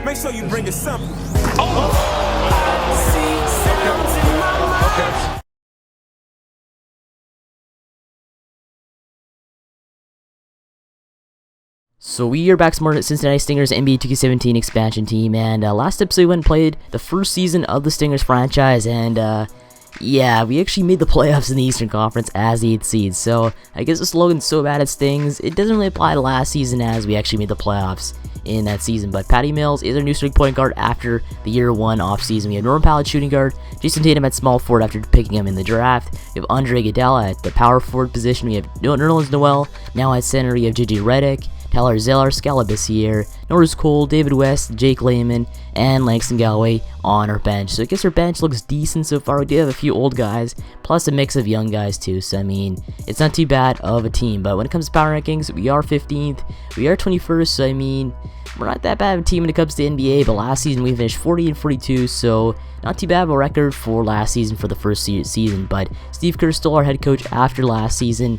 Make sure you bring a sample. So we are back more at Cincinnati Stingers NBA 2K17 expansion team, and last episode we went and played the first season of the Stingers franchise, and yeah, we actually made the playoffs in the Eastern Conference as the 8th seed. So I guess the slogan's so bad it stings. It doesn't really apply to last season as we actually made the playoffs in that season. But Patty Mills is our new starting point guard after the year 1 off season. We have Norman Powell at shooting guard, Jayson Tatum at small forward after picking him in the draft. We have Andre Iguodala at the power forward position. We have Nerlens Noel now at center. We have JJ Redick, Tyler Zeller, Scalabus here, Norris Cole, David West, Jake Layman, and Langston Galloway on our bench. So I guess our bench looks decent so far. We do have a few old guys, plus a mix of young guys too. So I mean, it's not too bad of a team. But when it comes to power rankings, we are 15th. We are 21st. So I mean, we're not that bad of a team when it comes to NBA. But last season we finished 40 and 42. So not too bad of a record for last season for the first season. But Steve Kerr still our head coach after last season,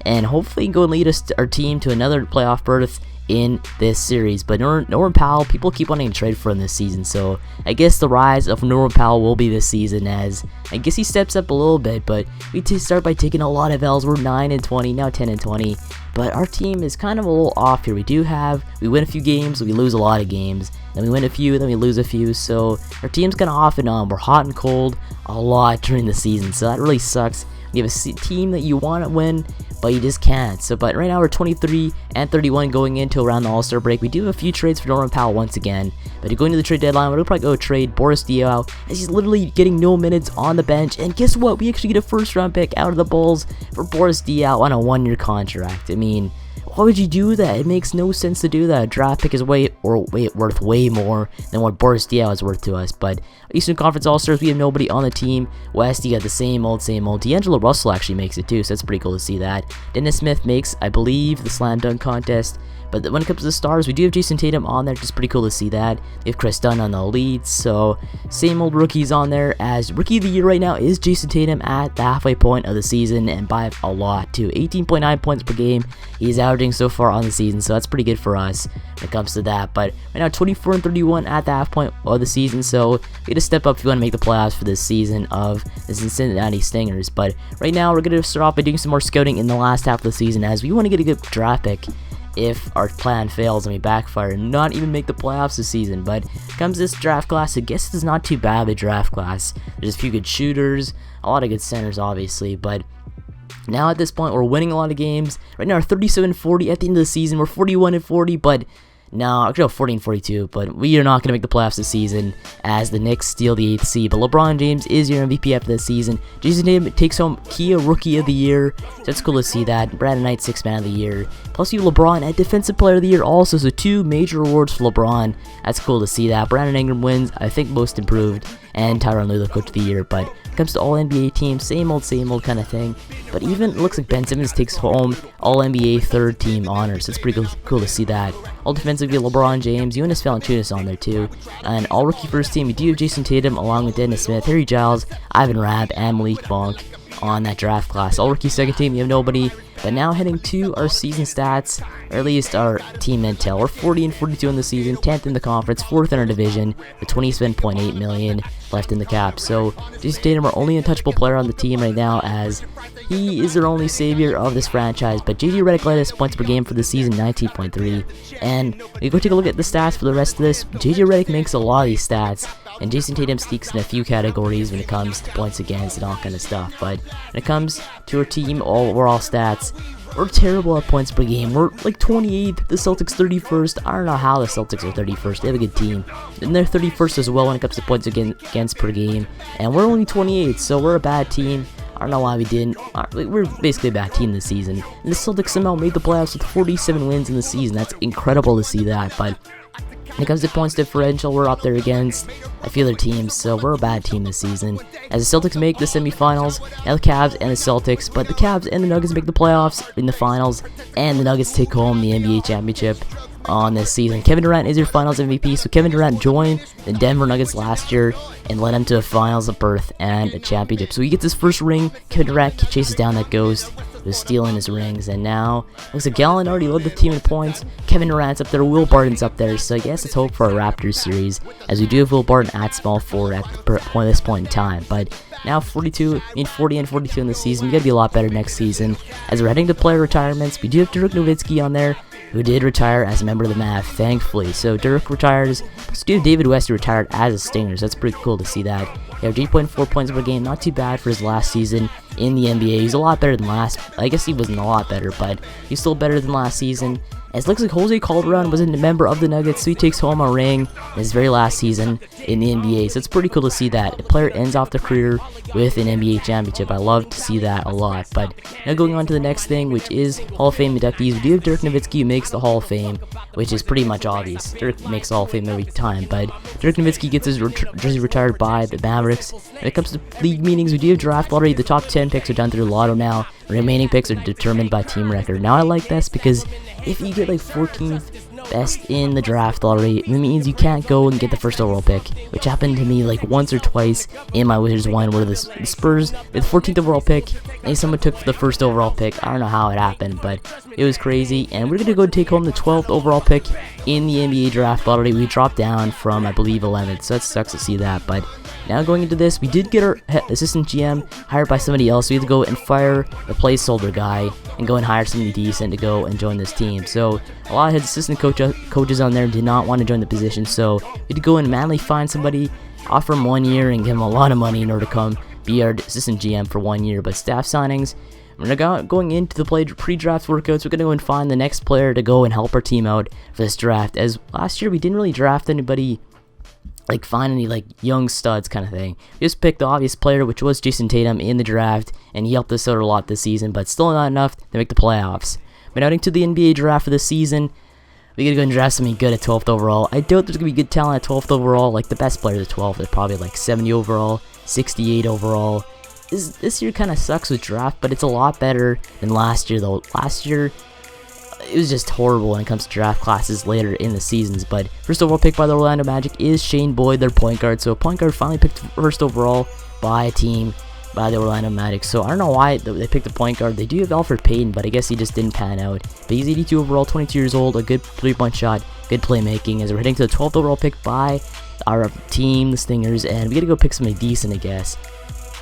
and hopefully go and lead our team to another playoff berth in this series. But Norman Powell, people keep wanting to trade for him this season, so I guess the rise of Norman Powell will be this season, as I guess he steps up a little bit. But we start by taking a lot of L's. We're 9 and 20, now 10 and 20, but our team is kind of a little off here. We win a few games, we lose a lot of games, then we win a few, then we lose a few, so our team's kind of off and on. We're hot and cold a lot during the season, so that really sucks. You have a team that you want to win, but you just can't. So, but right now we're 23 and 31 going into around the All-Star break. We do have a few trades for Norman Powell once again, but going to the trade deadline, we're gonna probably go trade Boris Diaw, as he's literally getting no minutes on the bench. And guess what? We actually get a first-round pick out of the Bulls for Boris Diaw on a 1-year contract. I mean, why would you do that? It makes no sense to do that. A draft pick is worth way more than what Boris Diaw is worth to us. But Eastern Conference All-Stars, we have nobody on the team. West, you got the same old. D'Angelo Russell actually makes it too, so that's pretty cool to see that. Dennis Smith makes, I believe, the slam dunk contest. But when it comes to the stars, we do have Jayson Tatum on there, just pretty cool to see that. We have Chris Dunn on the leads, so same old rookies on there. As rookie of the year right now is Jayson Tatum at the halfway point of the season, and by a lot too. 18.9 points per game he's averaging so far on the season, so that's pretty good for us when it comes to that. But right now 24 and 31 at the half point of the season, so we got to step up if you want to make the playoffs for this season of the Cincinnati Stingers. But right now we're going to start off by doing some more scouting in the last half of the season, as we want to get a good draft pick if our plan fails and we backfire and not even make the playoffs this season. But comes this draft class, I guess it's not too bad of a draft class. There's a few good shooters, a lot of good centers obviously, but now at this point we're winning a lot of games. Right now we're 37-40 at the end of the season. We're 41 and 40, but no, actually 40 and 42, but we are not going to make the playoffs this season as the Knicks steal the 8th seed. But LeBron James is your MVP after this season. Jayson Tatum takes home Kia Rookie of the Year, so it's cool to see that. Brandon Knight 6th Man of the Year. Plus you have LeBron at Defensive Player of the Year also, so 2 major awards for LeBron. That's cool to see that. Brandon Ingram wins, I think, Most Improved, and Tyronn Lue, Coach of the Year. But when it comes to all NBA teams, same old kind of thing. But even it looks like Ben Simmons takes home all NBA 3rd team honors, so it's pretty cool to see that. All defensively, LeBron James, Jonas Valanciunas on there too. And all rookie first team, we do have Jayson Tatum along with Dennis Smith, Harry Giles, Ivan Rabb, and Malik Monk on that draft class. All rookie second team, you have nobody. But now heading to our season stats, or at least our team intel. We're 40 and 42 in the season, 10th in the conference, 4th in our division, with 27.8 million left in the cap. So Jayson Tatum, our only untouchable player on the team right now, as he is their only savior of this franchise. But JJ Redick led us points per game for the season, 19.3. And we go take a look at the stats for the rest of this. JJ Redick makes a lot of these stats, and Jayson Tatum sneaks in a few categories when it comes to points against and all kind of stuff. But when it comes to our team overall stats, we're terrible at points per game. We're like 28th, the Celtics 31st. I don't know how the Celtics are 31st. They have a good team. And they're 31st as well when it comes to points against per game. And we're only 28th, so we're a bad team. I don't know why we didn't. We're basically a bad team this season. And the Celtics somehow made the playoffs with 47 wins in the season. That's incredible to see that. But when it comes to points differential, we're up there against a few other teams, so we're a bad team this season. As the Celtics make the semifinals, now the Cavs and the Celtics, but the Cavs and the Nuggets make the playoffs in the finals, and the Nuggets take home the NBA championship on this season. Kevin Durant is your finals MVP, so Kevin Durant joined the Denver Nuggets last year and led them to a finals berth and a championship. So he gets his first ring. Kevin Durant chases down that ghost, was stealing his rings, and now looks like Gallinari led the team in points. Kevin Durant's up there, Will Barton's up there, so I guess let's hope for a Raptors series, as we do have Will Barton at small forward at this point in time. But now 40 and 42 in the season. We gotta be a lot better next season. As we're heading to player retirements, we do have Dirk Nowitzki on there, who did retire as a member of the Mavs, thankfully. So Dirk retires. So do have David West, who retired as a Stinger, so that's pretty cool to see that. He had 8.4 points per game, not too bad for his last season in the NBA. He's a lot better than last. I guess he wasn't a lot better, but he's still better than last season. As it looks like Jose Calderon was a member of the Nuggets, so he takes home a ring in his very last season in the NBA. So it's pretty cool to see that a player ends off their career with an NBA championship. I love to see that a lot. But now going on to the next thing, which is Hall of Fame inductees. We do have Dirk Nowitzki, who makes the Hall of Fame, which is pretty much obvious. Dirk makes the Hall of Fame every time, but Dirk Nowitzki gets his jersey retired by the Mavericks. When it comes to league meetings, we do have draft lottery. The top 10 picks are done through Lotto now. The remaining picks are determined by team record. Now I like this because if you get like 14th best in the draft lottery, it means you can't go and get the first overall pick, which happened to me like once or twice in my Wizards one, where the Spurs with the 14th overall pick, and someone took the first overall pick. I don't know how it happened, but it was crazy. And we're gonna go take home the 12th overall pick in the NBA draft lottery. We dropped down from, I believe, 11th, so that sucks to see that. But now going into this, we did get our assistant GM hired by somebody else. We had to go and fire the placeholder guy and go and hire somebody decent to go and join this team. So a lot of his assistant coaches on there did not want to join the position, so we had to go and manually find somebody, offer him 1 year, and give him a lot of money in order to come be our assistant GM for 1 year. But staff signings, we're going into the pre-draft workouts. We're going to go and find the next player to go and help our team out for this draft, as last year we didn't really draft anybody, like find any like young studs kind of thing. We just picked the obvious player, which was Jayson Tatum in the draft, and he helped us out a lot this season, but still not enough to make the playoffs. But out into the NBA draft for this season, we gotta go and draft something good at 12th overall. I doubt there's gonna be good talent at 12th overall. Like the best players at 12th, they're probably like 70 overall, 68 overall. This year kind of sucks with draft, but it's a lot better than last year though. Last year, it was just horrible when it comes to draft classes later in the seasons. But first overall pick by the Orlando Magic is Shane Boyd, their point guard. So a point guard finally picked first overall by a team, by the Orlando Magic. So I don't know why they picked the point guard. They do have Alfred Payton, but I guess he just didn't pan out. But he's 82 overall, 22 years old, a good 3-point shot, good playmaking. As we're heading to the 12th overall pick by our team, the Stingers, and we gotta go pick somebody decent, I guess.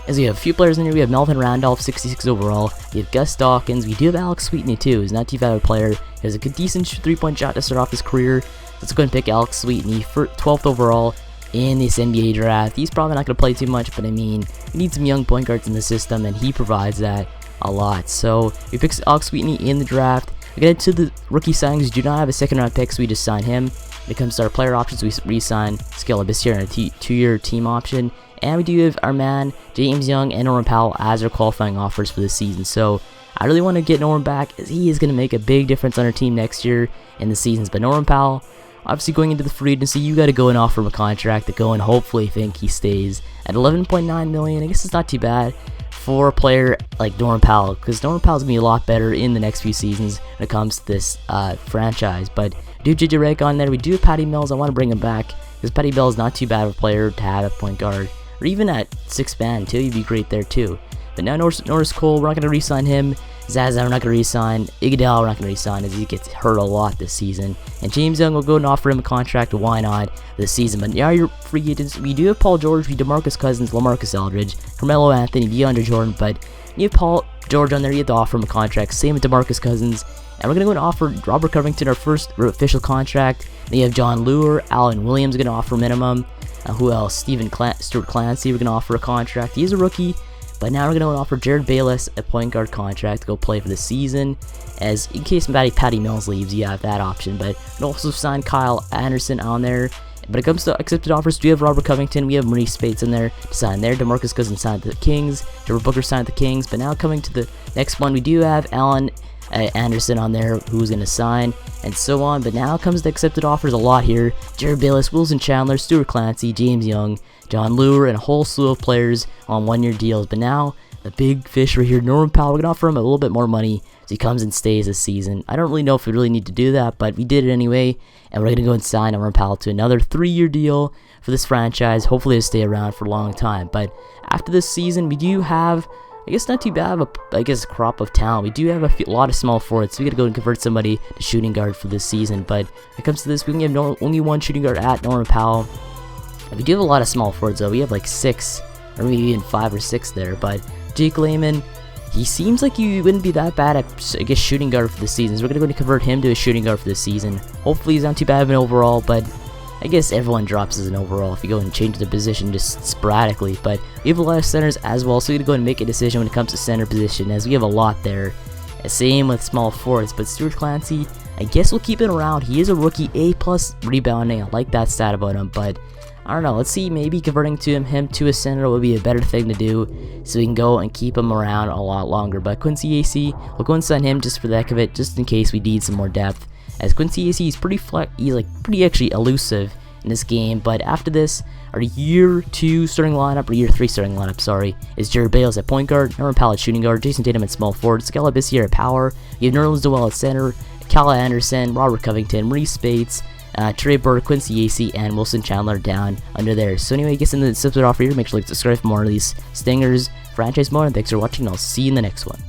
As we have a few players in here, we have Melvin Randolph, 66 overall. We have Gus Dawkins. We do have Alex Sweetney too. He's not too bad of a player. He has a good, decent 3-point shot to start off his career. Let's go and pick Alex Sweetney for 12th overall in this NBA draft. He's probably not going to play too much, but I mean, we need some young point guards in the system, and he provides that a lot. So we picked Alex Sweetney in the draft. We get to the rookie signings. We do not have a second round pick, so we just sign him. When it comes to our player options, we re-sign Scala Bissier on a 2-year team option. And we do have our man, James Young and Norman Powell as our qualifying offers for this season. So I really want to get Norman back, as he is going to make a big difference on our team next year in the seasons. But Norman Powell, obviously going into the free agency, you got to go and offer him a contract to go and hopefully think he stays at $11.9 million. I guess it's not too bad for a player like Norman Powell, because Norman Powell's going to be a lot better in the next few seasons when it comes to this franchise. But we do have JJ Redick on there. We do have Patty Mills. I want to bring him back, because Patty Mills is not too bad of a player to have at point guard. Or even at 6-man too, you'd be great there too. But now Norris Cole, we're not going to re-sign him. Zaza, we're not going to re-sign. Iguodala, we're not going to re-sign, as he gets hurt a lot this season. And James Young will go and offer him a contract, why not, this season. But now your free agents, we do have Paul George, we have DeMarcus Cousins, LaMarcus Aldridge, Carmelo Anthony, DeAndre Jordan. But you have Paul George on there, you have to offer him a contract. Same with DeMarcus Cousins. And we're going to go and offer Robert Covington our first official contract. Then you have John Lure, Allen Williams going to offer minimum. Who else? Stuart Clancy, we're going to offer a contract. He's a rookie, but now we're going to offer Jared Bayless a point guard contract to go play for the season, as in case Patty Mills leaves, you have that option. But we also sign Kyle Anderson on there. But it comes to accepted offers, we have Robert Covington, we have Maurice Spates in there to sign there. DeMarcus Cousins signed to the Kings, Trevor Booker signed to the Kings. But now coming to the next one, we do have Allen Anderson on there, who's going to sign, and so on. But now comes the accepted offers, a lot here. Jared Bayless, Wilson Chandler, Stuart Clancy, James Young, John Lure, and a whole slew of players on 1-year deals. But now the big fish right here, Norman Powell, we're going to offer him a little bit more money so he comes and stays this season. I don't really know if we really need to do that, but we did it anyway, and we're going to go and sign Norman Powell to another 3-year deal for this franchise. Hopefully he'll stay around for a long time. But after this season, we do have I guess not too bad of a crop of talent. We do have a lot of small forwards, so we gotta go and convert somebody to shooting guard for this season. But when it comes to this, we can have only one shooting guard at Norman Powell. We do have a lot of small forwards though. We have like 6, or maybe even 5 or 6 there. But Jake Layman, he seems like he wouldn't be that bad at, I guess, shooting guard for the season. So we're gonna go and convert him to a shooting guard for the season. Hopefully he's not too bad of an overall, but I guess everyone drops as an overall if you go and change the position just sporadically. But we have a lot of centers as well, so we're going to go and make a decision when it comes to center position, as we have a lot there. Same with small forwards, but Stuart Clancy, I guess we'll keep it around. He is a rookie, A+ rebounding. I like that stat about him, but I don't know. Let's see, maybe converting him to a center would be a better thing to do, so we can go and keep him around a lot longer. But Quincy AC, we'll go and sign him just for the heck of it, just in case we need some more depth. As Quincy AC is pretty pretty actually elusive in this game. But after this, our year 2 starting lineup, or year 3 starting lineup, sorry, is Jared Bales at point guard, Norman Powell at shooting guard, Jayson Tatum at small forward, Scala Bissier at power, you have Nerlens Noel at center, Kala Anderson, Robert Covington, Maurice Bates, Trey Burke, Quincy AC, and Wilson Chandler down under there. So anyway, I guess in the episode off here, make sure to subscribe for more of these Stingers franchise mode, and thanks for watching, and I'll see you in the next one.